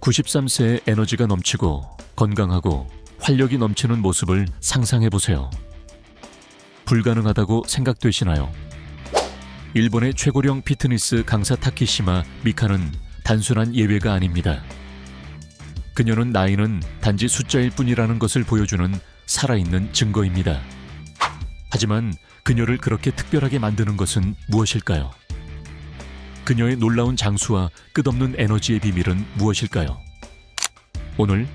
93세의 에너지가 넘치고 건강하고 활력이 넘치는 모습을 상상해 보세요. 불가능하다고 생각되시나요? 일본의 최고령 피트니스 강사 타키시마 미카는 단순한 예외가 아닙니다. 그녀는 나이는 단지 숫자일 뿐이라는 것을 보여주는 살아있는 증거입니다. 하지만 그녀를 그렇게 특별하게 만드는 것은 무엇일까요? 그녀의 놀라운 장수와 끝없는 에너지의 비밀은 무엇일까요? 오늘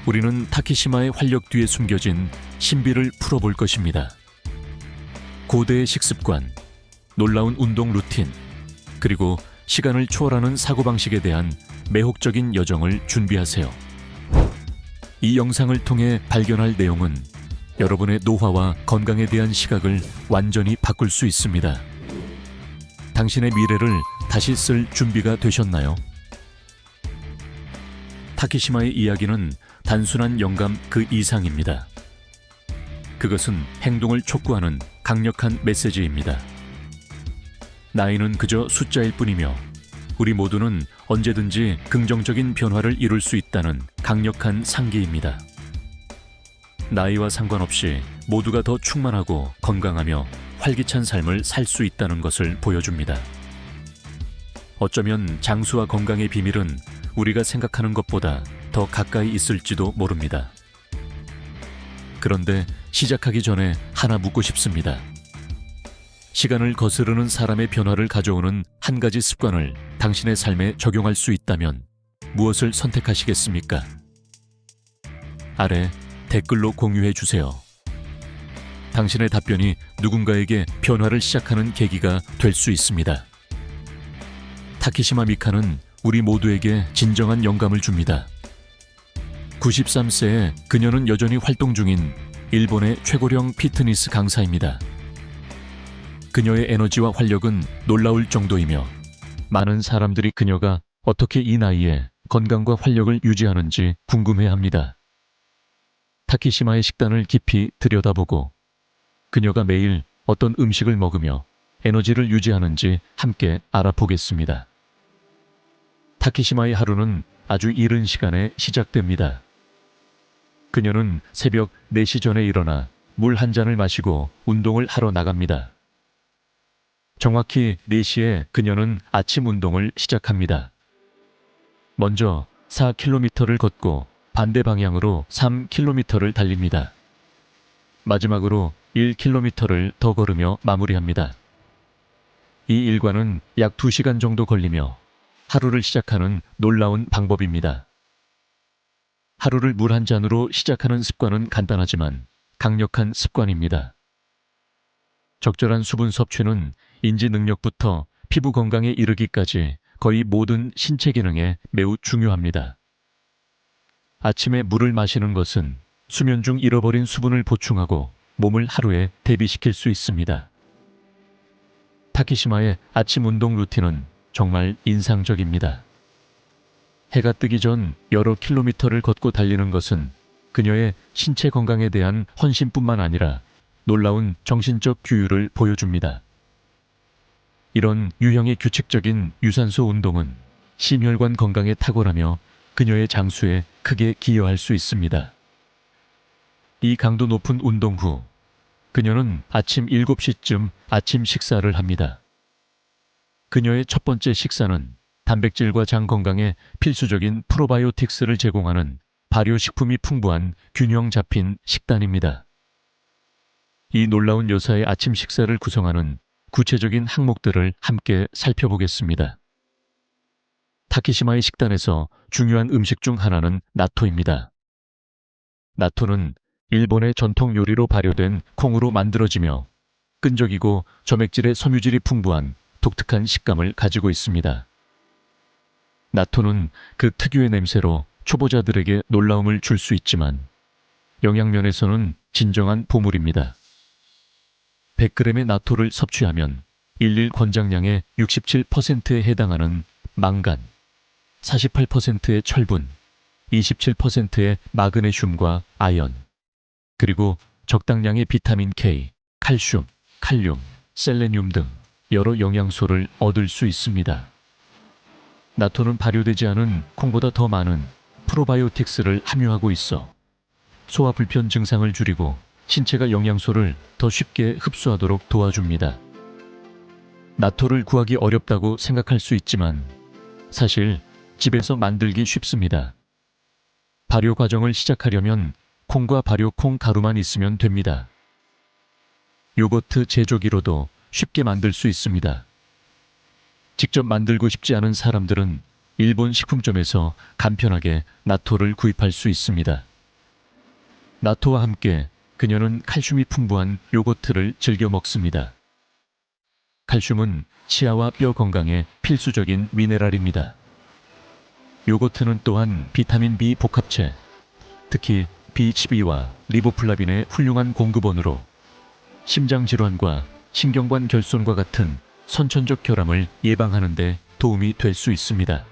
우리는 타키시마의 활력 뒤에 숨겨진 신비를 풀어볼 것입니다. 고대의 식습관, 놀라운 운동 루틴, 그리고 시간을 초월하는 사고방식에 대한 매혹적인 여정을 준비하세요. 이 영상을 통해 발견할 내용은 여러분의 노화와 건강에 대한 시각을 완전히 바꿀 수 있습니다. 당신의 미래를 다시 쓸 준비가 되셨나요? 타키시마의 이야기는 단순한 영감 그 이상입니다. 그것은 행동을 촉구하는 강력한 메시지입니다. 나이는 그저 숫자일 뿐이며 우리 모두는 언제든지 긍정적인 변화를 이룰 수 있다는 강력한 상기입니다. 나이와 상관없이 모두가 더 충만하고 건강하며 활기찬 삶을 살 수 있다는 것을 보여줍니다. 어쩌면 장수와 건강의 비밀은 우리가 생각하는 것보다 더 가까이 있을지도 모릅니다. 그런데 시작하기 전에 하나 묻고 싶습니다. 시간을 거스르는 사람의 변화를 가져오는 한 가지 습관을 당신의 삶에 적용할 수 있다면 무엇을 선택하시겠습니까? 아래 댓글로 공유해 주세요. 당신의 답변이 누군가에게 변화를 시작하는 계기가 될 수 있습니다. 타키시마 미카는 우리 모두에게 진정한 영감을 줍니다. 93세에 그녀는 여전히 활동 중인 일본의 최고령 피트니스 강사입니다. 그녀의 에너지와 활력은 놀라울 정도이며 많은 사람들이 그녀가 어떻게 이 나이에 건강과 활력을 유지하는지 궁금해합니다. 타키시마의 식단을 깊이 들여다보고 그녀가 매일 어떤 음식을 먹으며 에너지를 유지하는지 함께 알아보겠습니다. 타키시마의 하루는 아주 이른 시간에 시작됩니다. 그녀는 새벽 4시 전에 일어나 물 한 잔을 마시고 운동을 하러 나갑니다. 정확히 4시에 그녀는 아침 운동을 시작합니다. 먼저 4km를 걷고 반대 방향으로 3km를 달립니다. 마지막으로 1km를 더 걸으며 마무리합니다. 이 일과는 약 2시간 정도 걸리며 하루를 시작하는 놀라운 방법입니다. 하루를 물 한 잔으로 시작하는 습관은 간단하지만 강력한 습관입니다. 적절한 수분 섭취는 인지 능력부터 피부 건강에 이르기까지 거의 모든 신체 기능에 매우 중요합니다. 아침에 물을 마시는 것은 수면 중 잃어버린 수분을 보충하고 몸을 하루에 대비시킬 수 있습니다. 타키시마의 아침 운동 루틴은 정말 인상적입니다. 해가 뜨기 전 여러 킬로미터를 걷고 달리는 것은 그녀의 신체 건강에 대한 헌신뿐만 아니라 놀라운 정신적 규율을 보여줍니다. 이런 유형의 규칙적인 유산소 운동은 심혈관 건강에 탁월하며 그녀의 장수에 크게 기여할 수 있습니다. 이 강도 높은 운동 후 그녀는 아침 7시쯤 아침 식사를 합니다. 그녀의 첫 번째 식사는 단백질과 장 건강에 필수적인 프로바이오틱스를 제공하는 발효식품이 풍부한 균형 잡힌 식단입니다. 이 놀라운 여사의 아침 식사를 구성하는 구체적인 항목들을 함께 살펴보겠습니다. 타키시마의 식단에서 중요한 음식 중 하나는 나토입니다. 나토는 일본의 전통 요리로 발효된 콩으로 만들어지며 끈적이고 점액질의 섬유질이 풍부한 독특한 식감을 가지고 있습니다. 나토는 그 특유의 냄새로 초보자들에게 놀라움을 줄 수 있지만 영양면에서는 진정한 보물입니다. 100g의 나토를 섭취하면 일일 권장량의 67%에 해당하는 망간, 48%의 철분, 27%의 마그네슘과 아연, 그리고 적당량의 비타민 K, 칼슘, 칼륨, 셀레늄 등 여러 영양소를 얻을 수 있습니다. 나토는 발효되지 않은 콩보다 더 많은 프로바이오틱스를 함유하고 있어 소화 불편 증상을 줄이고 신체가 영양소를 더 쉽게 흡수하도록 도와줍니다. 나토를 구하기 어렵다고 생각할 수 있지만 사실 집에서 만들기 쉽습니다. 발효 과정을 시작하려면 콩과 발효 콩 가루만 있으면 됩니다. 요거트 제조기로도 쉽게 만들 수 있습니다. 직접 만들고 싶지 않은 사람들은 일본 식품점에서 간편하게 나토를 구입할 수 있습니다. 나토와 함께 그녀는 칼슘이 풍부한 요거트를 즐겨 먹습니다. 칼슘은 치아와 뼈 건강에 필수적인 미네랄입니다. 요거트는 또한 비타민 B 복합체, 특히 B12와 리보플라빈의 훌륭한 공급원으로 심장질환과 신경관 결손과 같은 선천적 결함을 예방하는 데 도움이 될 수 있습니다.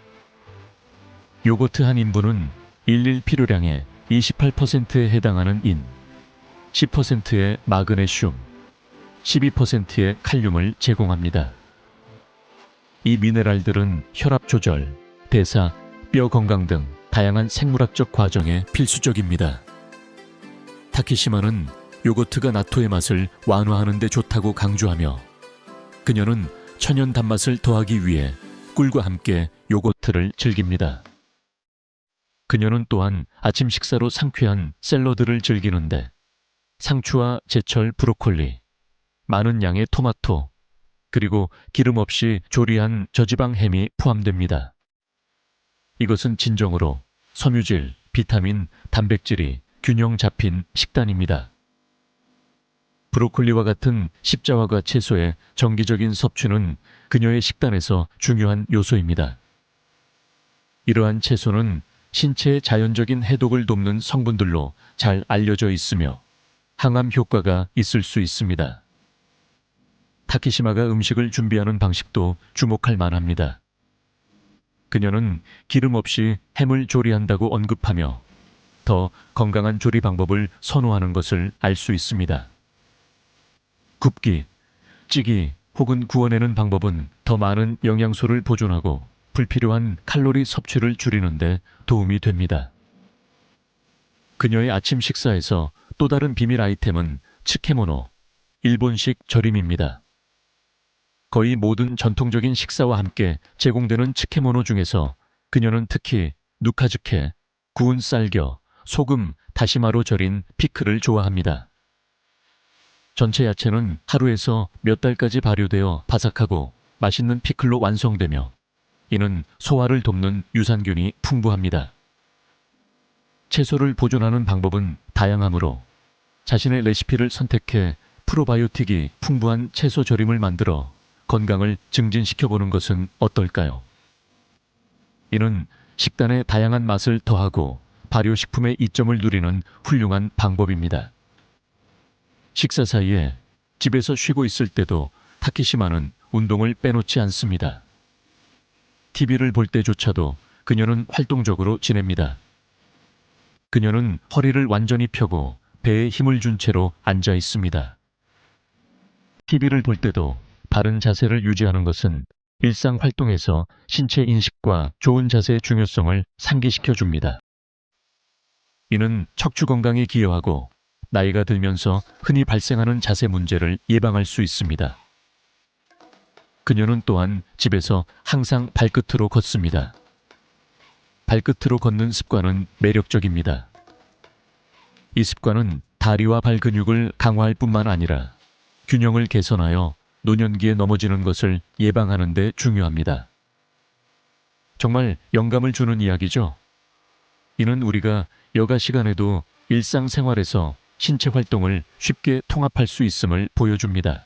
요거트 한 인분은 일일 필요량의 28%에 해당하는 인, 10%의 마그네슘, 12%의 칼륨을 제공합니다. 이 미네랄들은 혈압 조절, 대사, 뼈 건강 등 다양한 생물학적 과정에 필수적입니다. 타키시마는 요거트가 나토의 맛을 완화하는 데 좋다고 강조하며 그녀는 천연 단맛을 더하기 위해 꿀과 함께 요거트를 즐깁니다. 그녀는 또한 아침 식사로 상쾌한 샐러드를 즐기는데 상추와 제철 브로콜리, 많은 양의 토마토, 그리고 기름 없이 조리한 저지방 햄이 포함됩니다. 이것은 진정으로 섬유질, 비타민, 단백질이 균형 잡힌 식단입니다. 브로콜리와 같은 십자화과 채소의 정기적인 섭취는 그녀의 식단에서 중요한 요소입니다. 이러한 채소는 신체의 자연적인 해독을 돕는 성분들로 잘 알려져 있으며 항암 효과가 있을 수 있습니다. 타키시마가 음식을 준비하는 방식도 주목할 만합니다. 그녀는 기름 없이 햄을 조리한다고 언급하며 더 건강한 조리 방법을 선호하는 것을 알 수 있습니다. 굽기, 찌기 혹은 구워내는 방법은 더 많은 영양소를 보존하고 불필요한 칼로리 섭취를 줄이는 데 도움이 됩니다. 그녀의 아침 식사에서 또 다른 비밀 아이템은 츠케모노, 일본식 절임입니다. 거의 모든 전통적인 식사와 함께 제공되는 츠케모노 중에서 그녀는 특히 누카즈케, 구운 쌀겨, 소금, 다시마로 절인 피클을 좋아합니다. 전체 야채는 하루에서 몇 달까지 발효되어 바삭하고 맛있는 피클로 완성되며 이는 소화를 돕는 유산균이 풍부합니다. 채소를 보존하는 방법은 다양하므로 자신의 레시피를 선택해 프로바이오틱이 풍부한 채소 절임을 만들어 건강을 증진시켜보는 것은 어떨까요? 이는 식단에 다양한 맛을 더하고 발효식품의 이점을 누리는 훌륭한 방법입니다. 식사 사이에 집에서 쉬고 있을 때도 타키시마는 운동을 빼놓지 않습니다. TV를 볼 때조차도 그녀는 활동적으로 지냅니다. 그녀는 허리를 완전히 펴고 배에 힘을 준 채로 앉아 있습니다. TV를 볼 때도 바른 자세를 유지하는 것은 일상 활동에서 신체 인식과 좋은 자세의 중요성을 상기시켜 줍니다. 이는 척추 건강에 기여하고 나이가 들면서 흔히 발생하는 자세 문제를 예방할 수 있습니다. 그녀는 또한 집에서 항상 발끝으로 걷습니다. 발끝으로 걷는 습관은 매력적입니다. 이 습관은 다리와 발 근육을 강화할 뿐만 아니라 균형을 개선하여 노년기에 넘어지는 것을 예방하는 데 중요합니다. 정말 영감을 주는 이야기죠. 이는 우리가 여가 시간에도 일상생활에서 신체 활동을 쉽게 통합할 수 있음을 보여줍니다.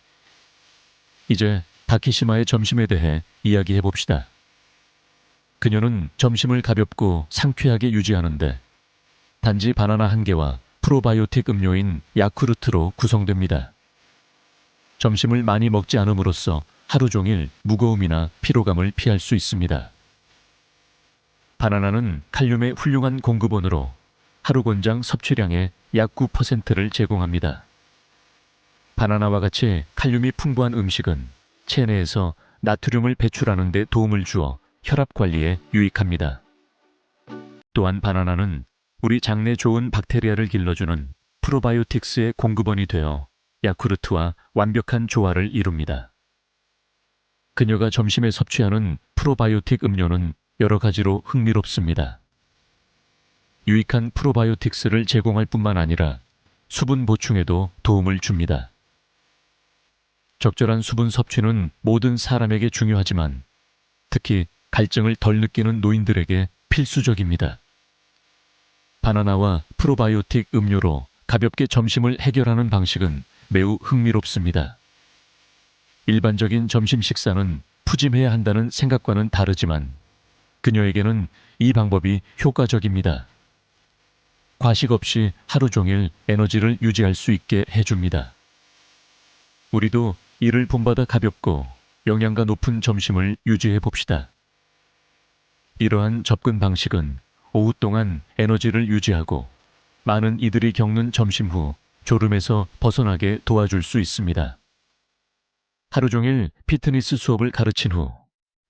이제 타키시마의 점심에 대해 이야기해 봅시다. 그녀는 점심을 가볍고 상쾌하게 유지하는데 단지 바나나 한 개와 프로바이오틱 음료인 야쿠르트로 구성됩니다. 점심을 많이 먹지 않음으로써 하루 종일 무거움이나 피로감을 피할 수 있습니다. 바나나는 칼륨의 훌륭한 공급원으로 하루 권장 섭취량의 약 9%를 제공합니다. 바나나와 같이 칼륨이 풍부한 음식은 체내에서 나트륨을 배출하는 데 도움을 주어 혈압 관리에 유익합니다. 또한 바나나는 우리 장내 좋은 박테리아를 길러주는 프로바이오틱스의 공급원이 되어 야쿠르트와 완벽한 조화를 이룹니다. 그녀가 점심에 섭취하는 프로바이오틱 음료는 여러 가지로 흥미롭습니다. 유익한 프로바이오틱스를 제공할 뿐만 아니라 수분 보충에도 도움을 줍니다. 적절한 수분 섭취는 모든 사람에게 중요하지만 특히 갈증을 덜 느끼는 노인들에게 필수적입니다. 바나나와 프로바이오틱 음료로 가볍게 점심을 해결하는 방식은 매우 흥미롭습니다. 일반적인 점심 식사는 푸짐해야 한다는 생각과는 다르지만 그녀에게는 이 방법이 효과적입니다. 과식 없이 하루 종일 에너지를 유지할 수 있게 해줍니다. 우리도 이를 본받아 가볍고 영양가 높은 점심을 유지해 봅시다. 이러한 접근 방식은 오후 동안 에너지를 유지하고 많은 이들이 겪는 점심 후 졸음에서 벗어나게 도와줄 수 있습니다. 하루 종일 피트니스 수업을 가르친 후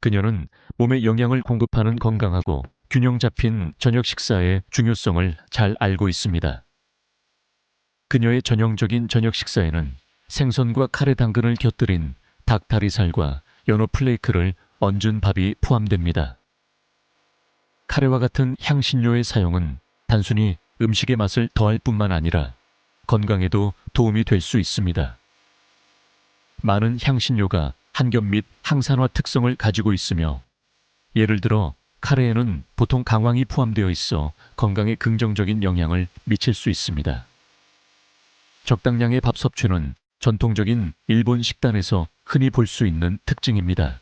그녀는 몸에 영양을 공급하는 건강하고 균형 잡힌 저녁 식사의 중요성을 잘 알고 있습니다. 그녀의 전형적인 저녁 식사에는 생선과 카레 당근을 곁들인 닭다리살과 연어 플레이크를 얹은 밥이 포함됩니다. 카레와 같은 향신료의 사용은 단순히 음식의 맛을 더할 뿐만 아니라 건강에도 도움이 될 수 있습니다. 많은 향신료가 한겹 및 항산화 특성을 가지고 있으며 예를 들어 카레에는 보통 강황이 포함되어 있어 건강에 긍정적인 영향을 미칠 수 있습니다. 적당량의 밥 섭취는 전통적인 일본 식단에서 흔히 볼 수 있는 특징입니다.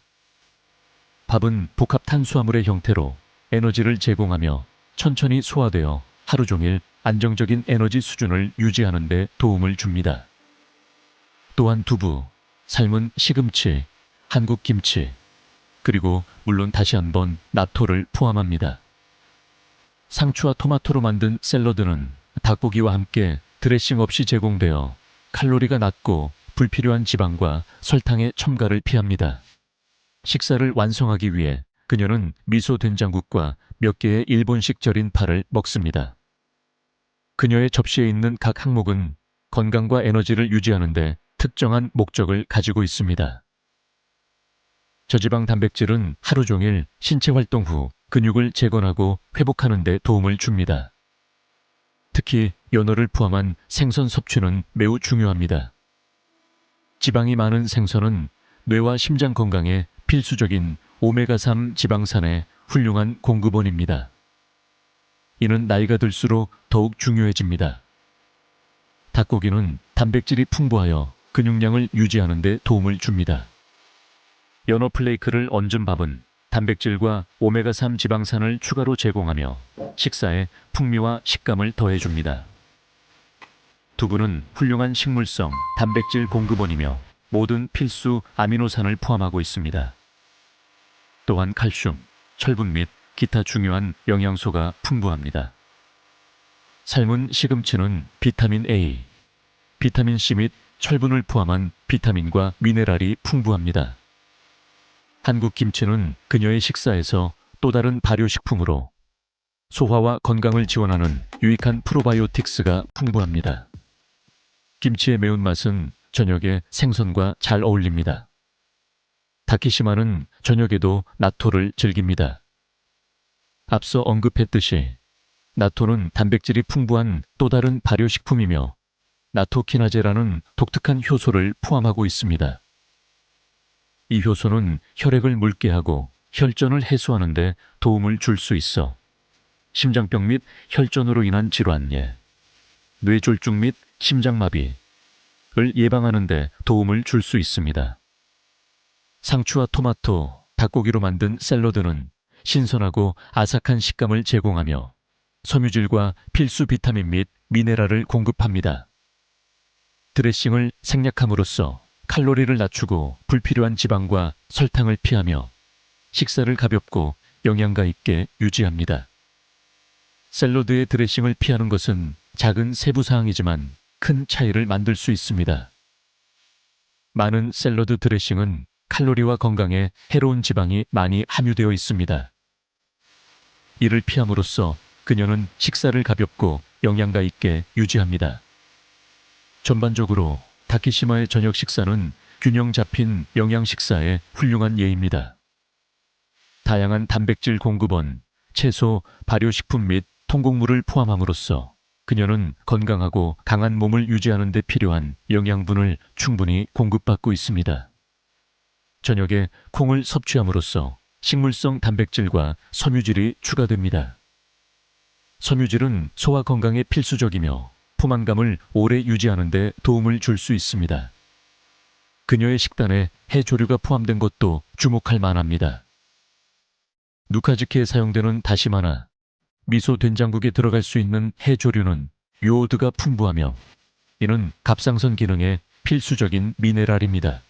밥은 복합 탄수화물의 형태로 에너지를 제공하며 천천히 소화되어 하루 종일 안정적인 에너지 수준을 유지하는 데 도움을 줍니다. 또한 두부, 삶은 시금치, 한국 김치, 그리고 물론 다시 한번 나토를 포함합니다. 상추와 토마토로 만든 샐러드는 닭고기와 함께 드레싱 없이 제공되어 칼로리가 낮고 불필요한 지방과 설탕의 첨가를 피합니다. 식사를 완성하기 위해 그녀는 미소 된장국과 몇 개의 일본식 절인 파를 먹습니다. 그녀의 접시에 있는 각 항목은 건강과 에너지를 유지하는 데 특정한 목적을 가지고 있습니다. 저지방 단백질은 하루 종일 신체 활동 후 근육을 재건하고 회복하는 데 도움을 줍니다. 특히 연어를 포함한 생선 섭취는 매우 중요합니다. 지방이 많은 생선은 뇌와 심장 건강에 필수적인 오메가3 지방산의 훌륭한 공급원입니다. 이는 나이가 들수록 더욱 중요해집니다. 닭고기는 단백질이 풍부하여 근육량을 유지하는 데 도움을 줍니다. 연어 플레이크를 얹은 밥은 단백질과 오메가3 지방산을 추가로 제공하며 식사에 풍미와 식감을 더해줍니다. 두부는 훌륭한 식물성 단백질 공급원이며 모든 필수 아미노산을 포함하고 있습니다. 또한 칼슘, 철분 및 기타 중요한 영양소가 풍부합니다. 삶은 시금치는 비타민 A, 비타민 C 및 철분을 포함한 비타민과 미네랄이 풍부합니다. 한국 김치는 그녀의 식사에서 또 다른 발효식품으로 소화와 건강을 지원하는 유익한 프로바이오틱스가 풍부합니다. 김치의 매운맛은 저녁에 생선과 잘 어울립니다. 다키시마는 저녁에도 나토를 즐깁니다. 앞서 언급했듯이 나토는 단백질이 풍부한 또 다른 발효식품이며 나토키나제라는 독특한 효소를 포함하고 있습니다. 이 효소는 혈액을 묽게 하고 혈전을 해소하는 데 도움을 줄 수 있어 심장병 및 혈전으로 인한 질환, 뇌졸중 및 심장마비를 예방하는 데 도움을 줄 수 있습니다. 상추와 토마토, 닭고기로 만든 샐러드는 신선하고 아삭한 식감을 제공하며 섬유질과 필수 비타민 및 미네랄을 공급합니다. 드레싱을 생략함으로써 칼로리를 낮추고 불필요한 지방과 설탕을 피하며 식사를 가볍고 영양가 있게 유지합니다. 샐러드의 드레싱을 피하는 것은 작은 세부 사항이지만 큰 차이를 만들 수 있습니다. 많은 샐러드 드레싱은 칼로리와 건강에 해로운 지방이 많이 함유되어 있습니다. 이를 피함으로써 그녀는 식사를 가볍고 영양가 있게 유지합니다. 전반적으로 타키시마의 저녁 식사는 균형 잡힌 영양 식사의 훌륭한 예입니다. 다양한 단백질 공급원, 채소, 발효식품 및 통곡물을 포함함으로써 그녀는 건강하고 강한 몸을 유지하는 데 필요한 영양분을 충분히 공급받고 있습니다. 저녁에 콩을 섭취함으로써 식물성 단백질과 섬유질이 추가됩니다. 섬유질은 소화 건강에 필수적이며 포만감을 오래 유지하는 데 도움을 줄 수 있습니다. 그녀의 식단에 해조류가 포함된 것도 주목할 만합니다. 누카즈키에 사용되는 다시마나 미소 된장국에 들어갈 수 있는 해조류는 요오드가 풍부하며 이는 갑상선 기능에 필수적인 미네랄입니다.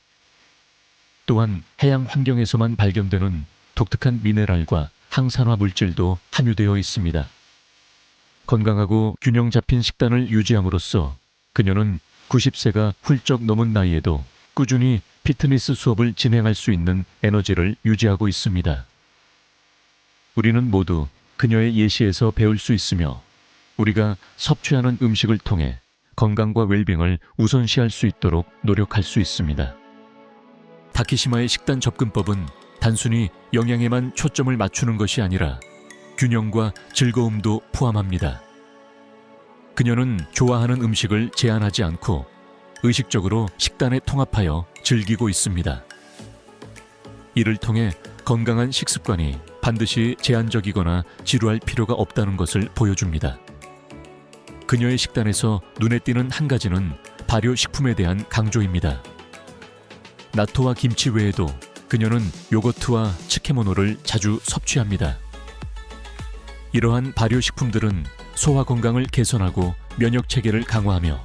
또한 해양 환경에서만 발견되는 독특한 미네랄과 항산화 물질도 함유되어 있습니다. 건강하고 균형 잡힌 식단을 유지함으로써 그녀는 90세가 훌쩍 넘은 나이에도 꾸준히 피트니스 수업을 진행할 수 있는 에너지를 유지하고 있습니다. 우리는 모두 그녀의 예시에서 배울 수 있으며 우리가 섭취하는 음식을 통해 건강과 웰빙을 우선시할 수 있도록 노력할 수 있습니다. 타키시마의 식단 접근법은 단순히 영양에만 초점을 맞추는 것이 아니라 균형과 즐거움도 포함합니다. 그녀는 좋아하는 음식을 제한하지 않고 의식적으로 식단에 통합하여 즐기고 있습니다. 이를 통해 건강한 식습관이 반드시 제한적이거나 지루할 필요가 없다는 것을 보여줍니다. 그녀의 식단에서 눈에 띄는 한 가지는 발효식품에 대한 강조입니다. 나토와 김치 외에도 그녀는 요거트와 츠케모노를 자주 섭취합니다. 이러한 발효식품들은 소화 건강을 개선하고 면역 체계를 강화하며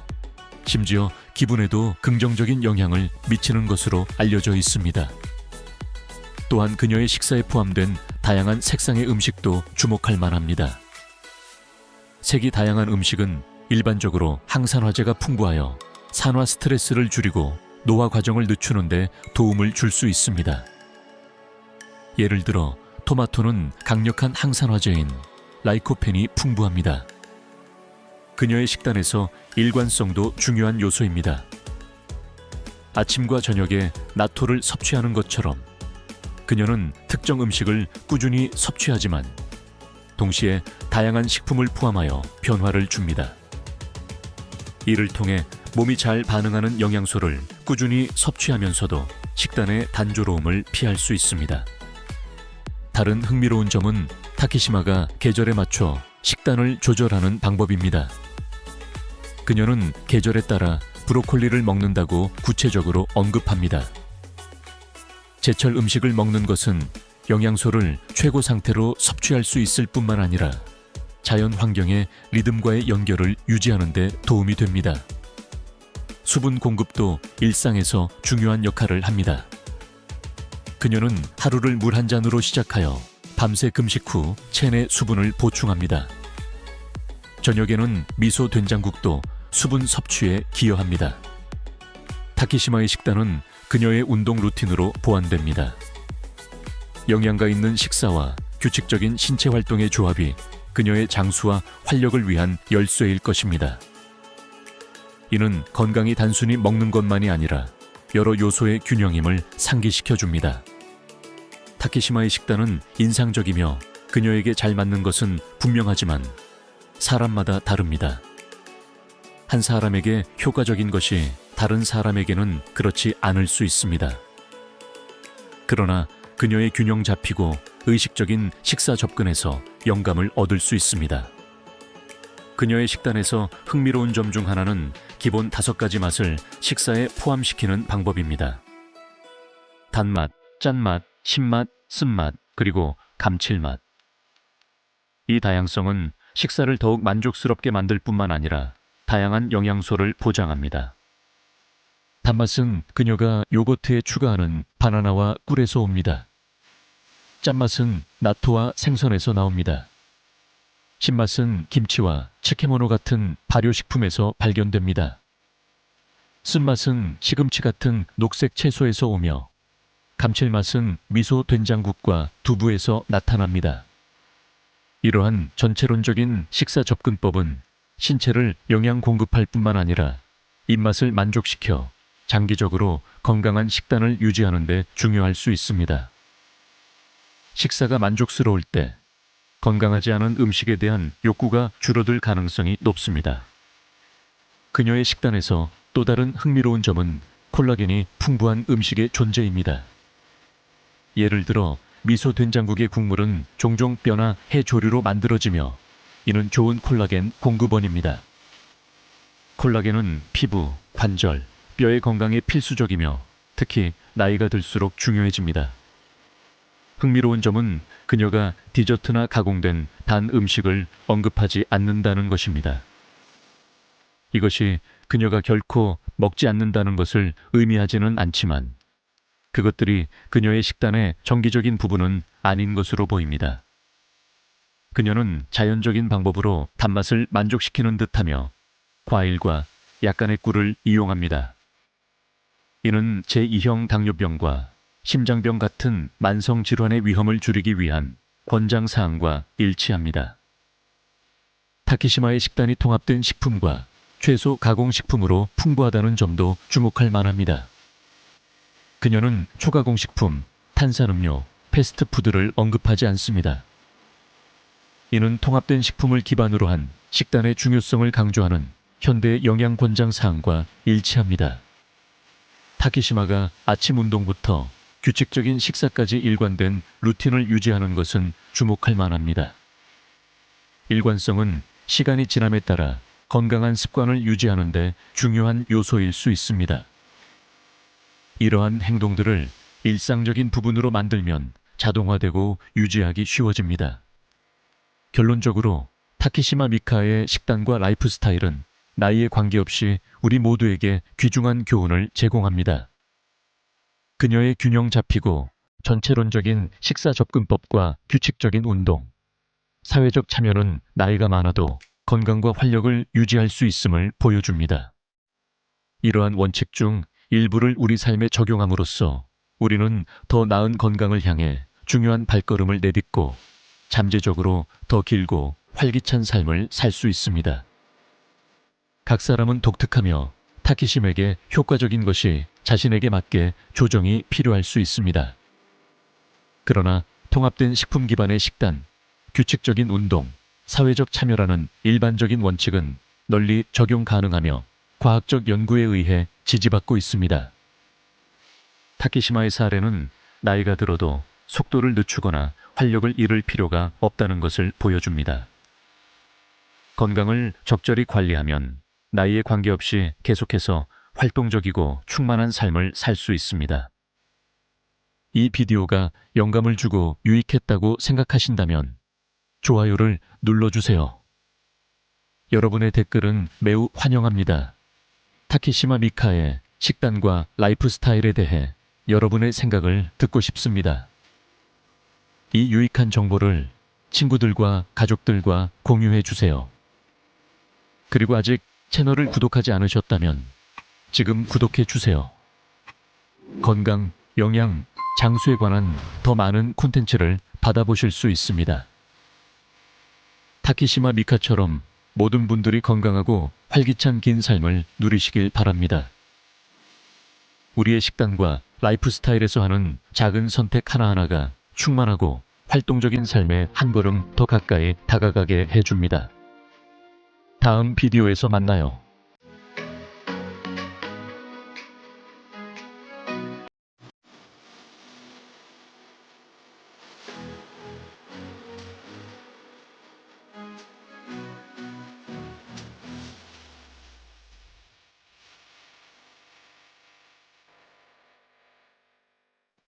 심지어 기분에도 긍정적인 영향을 미치는 것으로 알려져 있습니다. 또한 그녀의 식사에 포함된 다양한 색상의 음식도 주목할 만합니다. 색이 다양한 음식은 일반적으로 항산화제가 풍부하여 산화 스트레스를 줄이고 노화 과정을 늦추는 데 도움을 줄 수 있습니다. 예를 들어 토마토는 강력한 항산화제인 라이코펜이 풍부합니다. 그녀의 식단에서 일관성도 중요한 요소입니다. 아침과 저녁에 나토를 섭취하는 것처럼 그녀는 특정 음식을 꾸준히 섭취하지만 동시에 다양한 식품을 포함하여 변화를 줍니다. 이를 통해 몸이 잘 반응하는 영양소를 꾸준히 섭취하면서도 식단의 단조로움을 피할 수 있습니다. 다른 흥미로운 점은 타키시마가 계절에 맞춰 식단을 조절하는 방법입니다. 그녀는 계절에 따라 브로콜리를 먹는다고 구체적으로 언급합니다. 제철 음식을 먹는 것은 영양소를 최고 상태로 섭취할 수 있을 뿐만 아니라 자연 환경의 리듬과의 연결을 유지하는 데 도움이 됩니다. 수분 공급도 일상에서 중요한 역할을 합니다. 그녀는 하루를 물 한 잔으로 시작하여 밤새 금식 후 체내 수분을 보충합니다. 저녁에는 미소 된장국도 수분 섭취에 기여합니다. 타키시마의 식단은 그녀의 운동 루틴으로 보완됩니다. 영양가 있는 식사와 규칙적인 신체 활동의 조합이 그녀의 장수와 활력을 위한 열쇠일 것입니다. 이는 건강이 단순히 먹는 것만이 아니라 여러 요소의 균형임을 상기시켜줍니다. 타키시마의 식단은 인상적이며 그녀에게 잘 맞는 것은 분명하지만 사람마다 다릅니다. 한 사람에게 효과적인 것이 다른 사람에게는 그렇지 않을 수 있습니다. 그러나 그녀의 균형 잡히고 의식적인 식사 접근에서 영감을 얻을 수 있습니다. 그녀의 식단에서 흥미로운 점 중 하나는 기본 5가지 맛을 식사에 포함시키는 방법입니다. 단맛, 짠맛, 신맛, 쓴맛, 그리고 감칠맛. 이 다양성은 식사를 더욱 만족스럽게 만들 뿐만 아니라 다양한 영양소를 보장합니다. 단맛은 그녀가 요거트에 추가하는 바나나와 꿀에서 옵니다. 짠맛은 나토와 생선에서 나옵니다. 신맛은 김치와 츠케모노 같은 발효식품에서 발견됩니다. 쓴맛은 시금치 같은 녹색 채소에서 오며 감칠맛은 미소 된장국과 두부에서 나타납니다. 이러한 전체론적인 식사 접근법은 신체를 영양 공급할 뿐만 아니라 입맛을 만족시켜 장기적으로 건강한 식단을 유지하는 데 중요할 수 있습니다. 식사가 만족스러울 때 건강하지 않은 음식에 대한 욕구가 줄어들 가능성이 높습니다. 그녀의 식단에서 또 다른 흥미로운 점은 콜라겐이 풍부한 음식의 존재입니다. 예를 들어 미소 된장국의 국물은 종종 뼈나 해 조류로 만들어지며 이는 좋은 콜라겐 공급원입니다. 콜라겐은 피부, 관절, 뼈의 건강에 필수적이며 특히 나이가 들수록 중요해집니다. 흥미로운 점은 그녀가 디저트나 가공된 단 음식을 언급하지 않는다는 것입니다. 이것이 그녀가 결코 먹지 않는다는 것을 의미하지는 않지만 그것들이 그녀의 식단의 정기적인 부분은 아닌 것으로 보입니다. 그녀는 자연적인 방법으로 단맛을 만족시키는 듯하며 과일과 약간의 꿀을 이용합니다. 이는 제2형 당뇨병과 심장병 같은 만성 질환의 위험을 줄이기 위한 권장 사항과 일치합니다. 타키시마의 식단이 통합된 식품과 최소 가공식품으로 풍부하다는 점도 주목할 만합니다. 그녀는 초가공식품, 탄산음료, 패스트푸드를 언급하지 않습니다. 이는 통합된 식품을 기반으로 한 식단의 중요성을 강조하는 현대의 영양 권장 사항과 일치합니다. 타키시마가 아침 운동부터 규칙적인 식사까지 일관된 루틴을 유지하는 것은 주목할 만합니다. 일관성은 시간이 지남에 따라 건강한 습관을 유지하는 데 중요한 요소일 수 있습니다. 이러한 행동들을 일상적인 부분으로 만들면 자동화되고 유지하기 쉬워집니다. 결론적으로 타키시마 미카의 식단과 라이프 스타일은 나이에 관계없이 우리 모두에게 귀중한 교훈을 제공합니다. 그녀의 균형 잡히고 전체론적인 식사 접근법과 규칙적인 운동, 사회적 참여는 나이가 많아도 건강과 활력을 유지할 수 있음을 보여줍니다. 이러한 원칙 중 일부를 우리 삶에 적용함으로써 우리는 더 나은 건강을 향해 중요한 발걸음을 내딛고 잠재적으로 더 길고 활기찬 삶을 살 수 있습니다. 각 사람은 독특하며 타키심에게 효과적인 것이 자신에게 맞게 조정이 필요할 수 있습니다. 그러나 통합된 식품 기반의 식단, 규칙적인 운동, 사회적 참여라는 일반적인 원칙은 널리 적용 가능하며 과학적 연구에 의해 지지받고 있습니다. 타키시마의 사례는 나이가 들어도 속도를 늦추거나 활력을 잃을 필요가 없다는 것을 보여줍니다. 건강을 적절히 관리하면 나이에 관계없이 계속해서 활동적이고 충만한 삶을 살 수 있습니다. 이 비디오가 영감을 주고 유익했다고 생각하신다면 좋아요를 눌러주세요. 여러분의 댓글은 매우 환영합니다. 타키시마 미카의 식단과 라이프 스타일에 대해 여러분의 생각을 듣고 싶습니다. 이 유익한 정보를 친구들과 가족들과 공유해 주세요. 그리고 아직 채널을 구독하지 않으셨다면 지금 구독해 주세요. 건강, 영양, 장수에 관한 더 많은 콘텐츠를 받아보실 수 있습니다. 타키시마 미카처럼 모든 분들이 건강하고 활기찬 긴 삶을 누리시길 바랍니다. 우리의 식단과 라이프 스타일에서 하는 작은 선택 하나하나가 충만하고 활동적인 삶에 한 걸음 더 가까이 다가가게 해줍니다. 다음 비디오에서 만나요.